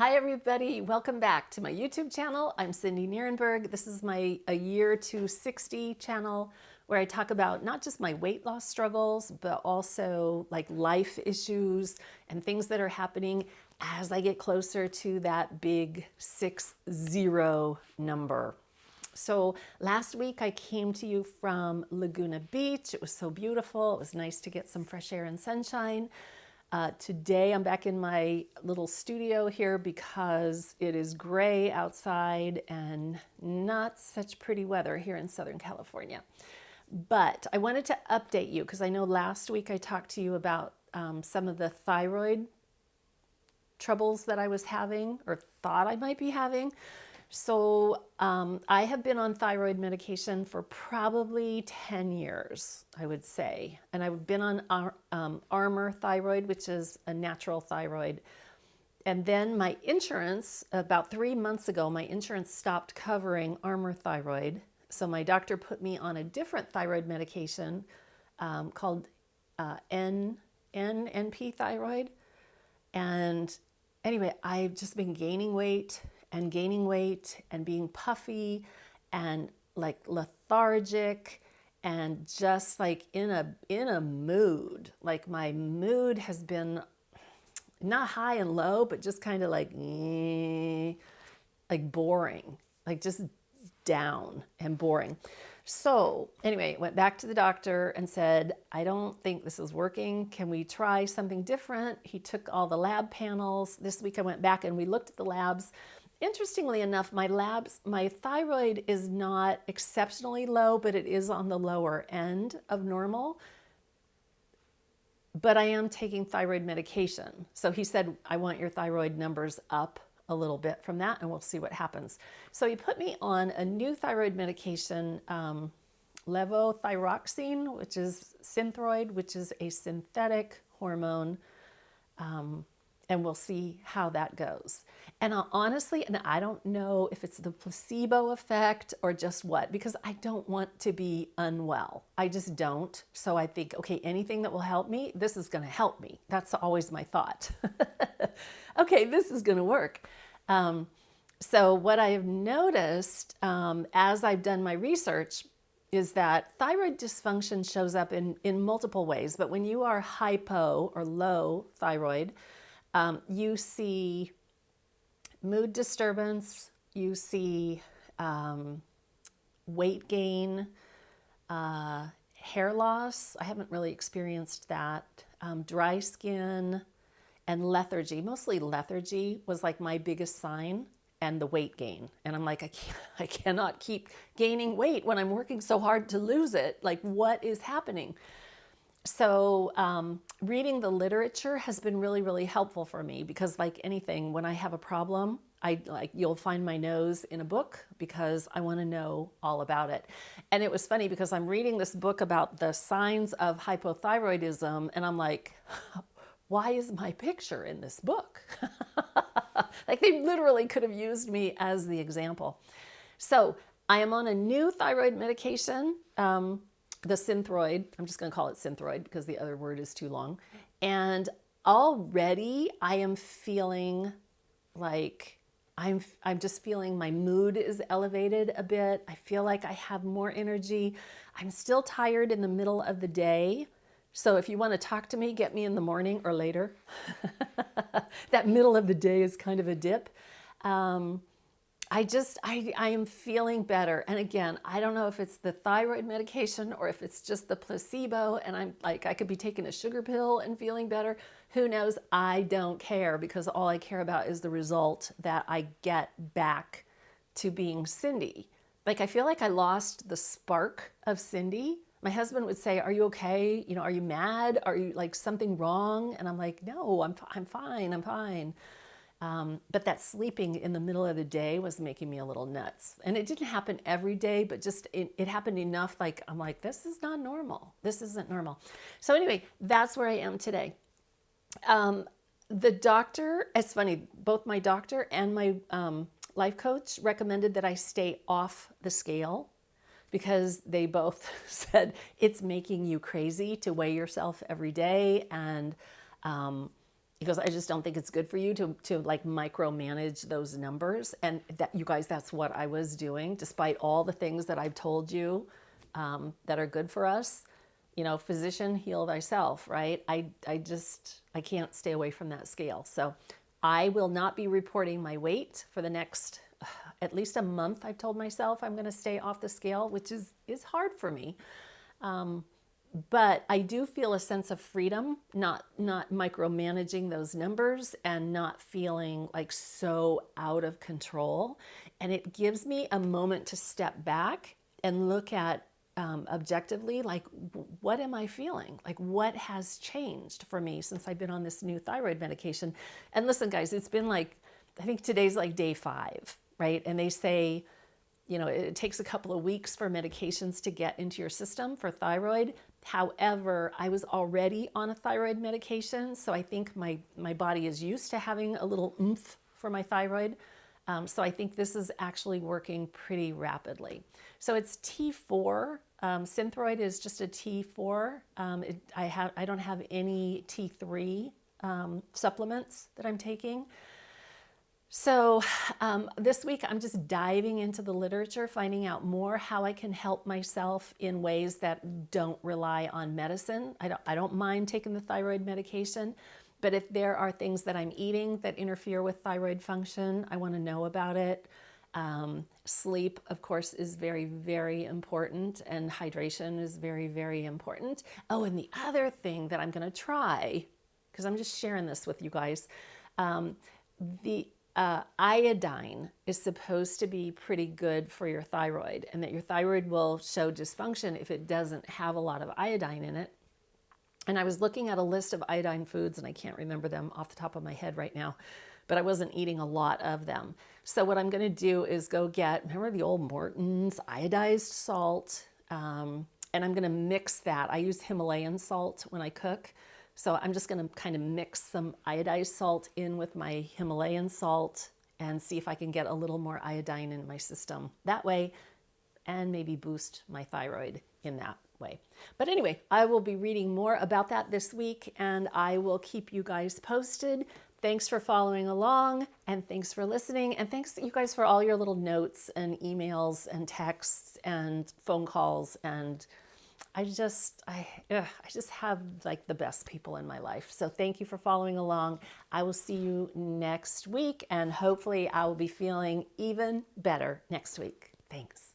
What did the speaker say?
Hi everybody, welcome back to my YouTube channel. I'm Cindy Nierenberg. This is my AY260 channel where I talk about not just my weight loss struggles, but also like life issues and things that are happening as I get closer to that big 6-0 number. So last week I came to you from Laguna Beach. It was so beautiful. It was nice to get some fresh air and sunshine. Today I'm back in my little studio here because it is gray outside and not such pretty weather here in Southern California. But I wanted to update you because I know last week I talked to you about some of the thyroid troubles that I was having or thought I might be having. So I have been on thyroid medication for probably 10 years, I would say. And I've been on Armour thyroid, which is a natural thyroid. And then my insurance, about 3 months ago, my insurance stopped covering Armour thyroid. So my doctor put me on a different thyroid medication called NP thyroid. And anyway, I've just been gaining weight and being puffy and like lethargic and just like in a mood. Like my mood has been not high and low, but just kind of like boring, like just down and boring. So anyway, went back to the doctor and said, I don't think this is working. Can we try something different? He took all the lab panels. This week I went back and we looked at the labs. Interestingly enough, my thyroid is not exceptionally low, but it is on the lower end of normal. But I am taking thyroid medication. So he said, I want your thyroid numbers up a little bit from that and we'll see what happens. So he put me on a new thyroid medication, levothyroxine, which is Synthroid, which is a synthetic hormone. And we'll see how that goes. And honestly, and I don't know if it's the placebo effect or just what, because I don't want to be unwell. I just don't. So I think, okay, anything that will help me, this is going to help me. That's always my thought. Okay, this is going to work. So what I have noticed as I've done my research is that thyroid dysfunction shows up in multiple ways. But when you are hypo or low thyroid, you see mood disturbance, you see weight gain, hair loss. I haven't really experienced that. Dry skin and lethargy. Mostly lethargy was like my biggest sign, and the weight gain. And I'm like, I cannot keep gaining weight when I'm working so hard to lose it. Like, what is happening? So reading the literature has been really, really helpful for me because like anything, when I have a problem, you'll find my nose in a book because I want to know all about it. And it was funny because I'm reading this book about the signs of hypothyroidism and I'm like, why is my picture in this book? Like they literally could have used me as the example. So I am on a new thyroid medication, the Synthroid. I'm just going to call it Synthroid because the other word is too long. And already I am feeling like I'm just feeling my mood is elevated a bit. I feel like I have more energy. I'm still tired in the middle of the day. So if you want to talk to me, get me in the morning or later. That middle of the day is kind of a dip. I am feeling better. And again, I don't know if it's the thyroid medication or if it's just the placebo and I'm like, I could be taking a sugar pill and feeling better. Who knows? I don't care because all I care about is the result that I get back to being Cindy. Like, I feel like I lost the spark of Cindy. My husband would say, are you okay? You know, are you mad? Are you like something wrong? And I'm like, no, I'm fine. I'm fine. But that sleeping in the middle of the day was making me a little nuts. And it didn't happen every day, but just it happened enough. Like, I'm like, this is not normal. This isn't normal. So anyway, that's where I am today. The doctor, it's funny, both my doctor and my life coach recommended that I stay off the scale because they both said it's making you crazy to weigh yourself every day. And He goes, I just don't think it's good for you to like micromanage those numbers. And that, you guys, that's what I was doing, despite all the things that I've told you that are good for us. You know, physician, heal thyself, right? I can't stay away from that scale. So I will not be reporting my weight for the next at least a month. I've told myself I'm going to stay off the scale, which is hard for me. But I do feel a sense of freedom, not micromanaging those numbers and not feeling like so out of control. And it gives me a moment to step back and look at objectively, like, what am I feeling? Like, what has changed for me since I've been on this new thyroid medication? And listen, guys, it's been like, I think today's like day 5, right? And they say, you know, it takes a couple of weeks for medications to get into your system for thyroid. However, I was already on a thyroid medication, so I think my body is used to having a little oomph for my thyroid. So I think this is actually working pretty rapidly. So it's T4. Synthroid is just a T4. I don't have any T3 supplements that I'm taking. So this week I'm just diving into the literature, finding out more how I can help myself in ways that don't rely on medicine. I don't mind taking the thyroid medication, but if there are things that I'm eating that interfere with thyroid function, I want to know about it. Sleep, of course, is very, very important, and hydration is very, very important. Oh, and the other thing that I'm going to try, because I'm just sharing this with you guys, the iodine is supposed to be pretty good for your thyroid, and that your thyroid will show dysfunction if it doesn't have a lot of iodine in it. And I was looking at a list of iodine foods, and I can't remember them off the top of my head right now, but I wasn't eating a lot of them. So what I'm going to do is go get, remember the old Morton's iodized salt, and I'm going to mix that. I use Himalayan salt when I cook. So I'm just going to kind of mix some iodized salt in with my Himalayan salt and see if I can get a little more iodine in my system that way, and maybe boost my thyroid in that way. But anyway, I will be reading more about that this week, and I will keep you guys posted. Thanks for following along, and thanks for listening, and thanks you guys for all your little notes and emails and texts and phone calls. And I just have like the best people in my life. So thank you for following along. I will see you next week, and hopefully I will be feeling even better next week. Thanks.